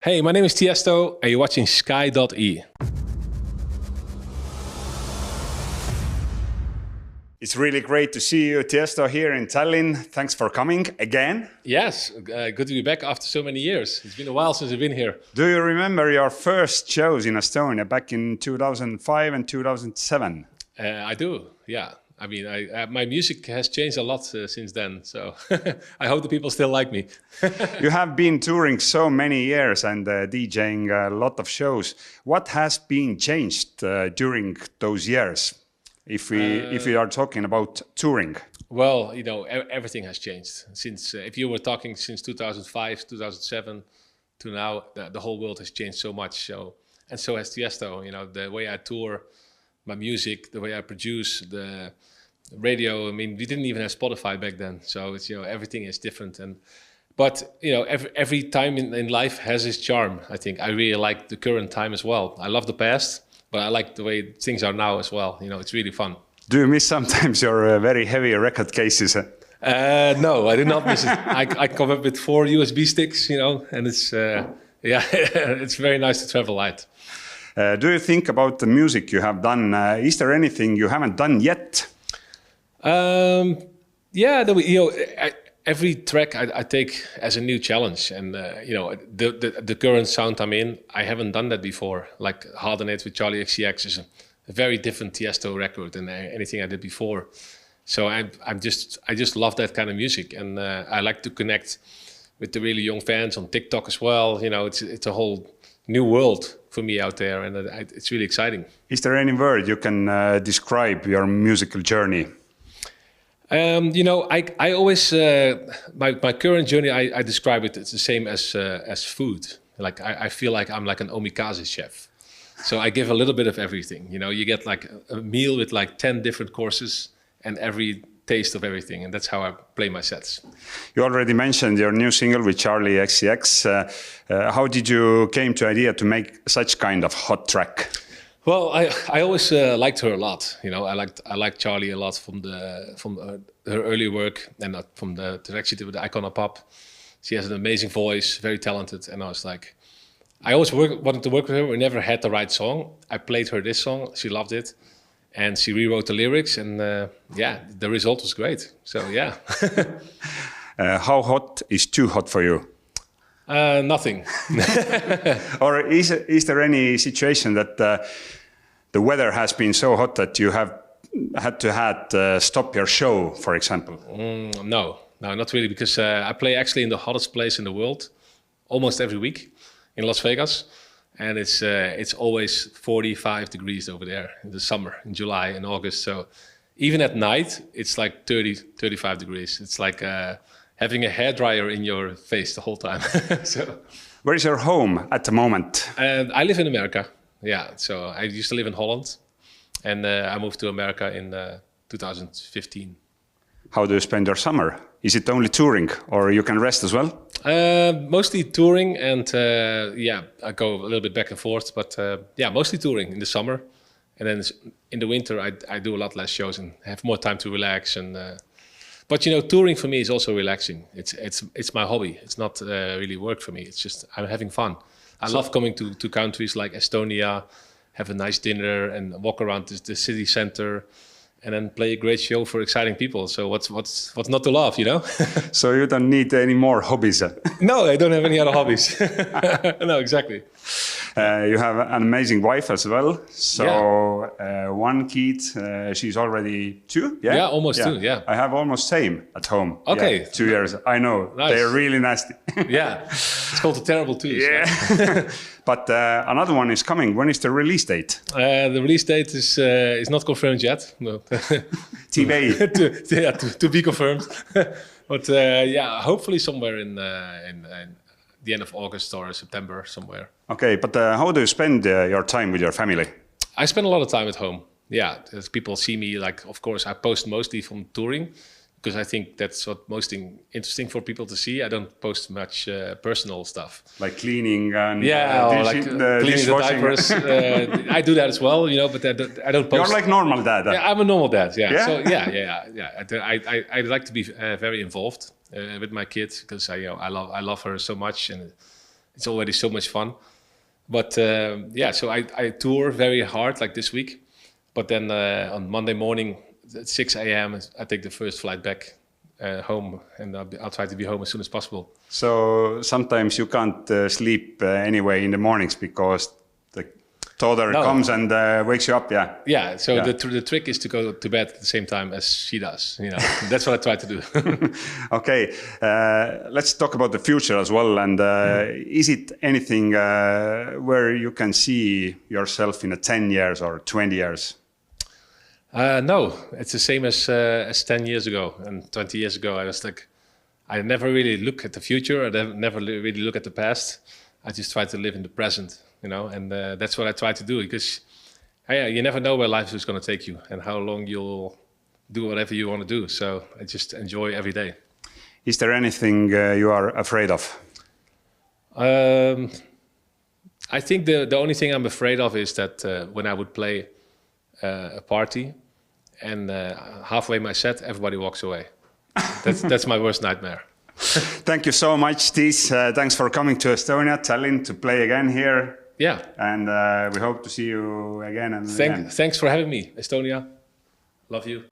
Hey, my name is Tiësto and you're watching Sky.ee'le. It's really great to see you, Tiësto, here in Tallinn. Thanks for coming again. Yes, good to be back after so many years. It's been a while since I've been here. Do you remember your first shows in Estonia back in 2005 and 2007? I do, yeah. I mean, my music has changed a lot since then, so I hope the people still like me. You have been touring so many years and DJing a lot of shows. What has been changed during those years, if we are talking about touring? Well, you know, everything has changed. Since, if you were talking since 2005, 2007 to now, the whole world has changed so much. So, and so has Tiësto, you know, the way I tour, my music, the way I produce, the radio. I mean, we didn't even have Spotify back then, so it's, you know, everything is different. But you know, every time in life has its charm. I think I really like the current time as well. I love the past, but I like the way things are now as well. You know, it's really fun. Do you miss sometimes your very heavy record cases? No, I did not miss it. I come up with 4 USB sticks, you know, and it's yeah, it's very nice to travel light. Do you think about the music you have done? Is there anything you haven't done yet? Yeah, you know, every track I take as a new challenge, and you know, the current sound I'm in, I haven't done that before. Like Kardan with Charli Xcx is a very different Tiësto record than anything I did before. So I just love that kind of music, and I like to connect with the really young fans on TikTok as well. You know, it's a whole new world for me out there, and it's really exciting. Is there any word you can describe your musical journey? You know, I always my current journey I describe it as the same as food. Like I feel like I'm like an omakase chef, so I give a little bit of everything. You know, you get like a meal with like 10 different courses and every taste of everything, and that's how I play my sets. You already mentioned your new single with Charli Xcx. How did you came to idea to make such kind of hot track? Well, I always liked her a lot. You know, I liked Charli a lot from her early work, and from the track she did with the Icona Pop. She has an amazing voice, very talented, and I was like, I always wanted to work with her. We never had the right song. I played her this song, she loved it, and she rewrote the lyrics, and yeah, the result was great. So yeah. How hot is too hot for you? Nothing. Or is there any situation that the weather has been so hot that you have had to stop your show, for example? No, not really, because I play actually in the hottest place in the world almost every week in Las Vegas, and it's always 45 degrees over there in the summer, in July and August. So even at night, it's like 35 degrees. It's like having a hairdryer in your face the whole time. So, where is your home at the moment? I live in America. Yeah, so I used to live in Holland, and I moved to America in 2015. How do you spend your summer? Is it only touring, or you can rest as well? Mostly touring, and yeah, I go a little bit back and forth, but yeah, mostly touring in the summer, and then in the winter I do a lot less shows and have more time to relax. And but you know, touring for me is also relaxing. It's my hobby. It's not really work for me. It's just I'm having fun. I love coming to countries like Estonia, have a nice dinner and walk around the city center, and then play a great show for exciting people. So what's not to love, you know? So you don't need any more hobbies? No, I don't have any other hobbies. No, exactly. You have an amazing wife as well. So yeah. One kid, she's already 2? Yeah, yeah, almost 2, yeah. I have almost same at home. Okay. Yeah, 2 years. I know, nice. They're really nasty. Yeah, it's called the terrible twos. Yeah. Right? But another one is coming. When is the release date? The release date is not confirmed yet. No. TBA. to be confirmed. But yeah, hopefully somewhere in the end of August or September somewhere. Okay, but how do you spend your time with your family? I spend a lot of time at home. Yeah, as people see me, like, of course, I post mostly from touring, because I think that's what most interesting for people to see. I don't post much personal stuff. Like cleaning and cleaning the diapers. I do that as well, you know, but I don't post. You're like normal dad. Yeah, I'm a normal dad, yeah. Yeah? So yeah. I like to be very involved with my kids, because I love her so much, and it's already so much fun. But yeah, so I tour very hard like this week. But then on Monday morning at 6 a.m. I take the first flight back home, and I'll try to be home as soon as possible. So sometimes you can't sleep anyway in the mornings because the toddler comes and wakes you up, yeah? Yeah, so the trick is to go to bed at the same time as she does, you know. That's what I try to do. Okay, let's talk about the future as well. And is it anything where you can see yourself in 10 years or 20 years? No, it's the same as 10 years ago and 20 years ago. I was like, I never really look at the future. I never really look at the past. I just try to live in the present, you know, and that's what I try to do, because you never know where life is going to take you and how long you'll do whatever you want to do. So I just enjoy every day. Is there anything you are afraid of? I think the only thing I'm afraid of is that when I would play a party and halfway my set, everybody walks away. That's my worst nightmare. Thank you so much, Tiis. Thanks for coming to Estonia, Tallinn, to play again here. Yeah. And we hope to see you again and again. Thanks for having me, Estonia. Love you.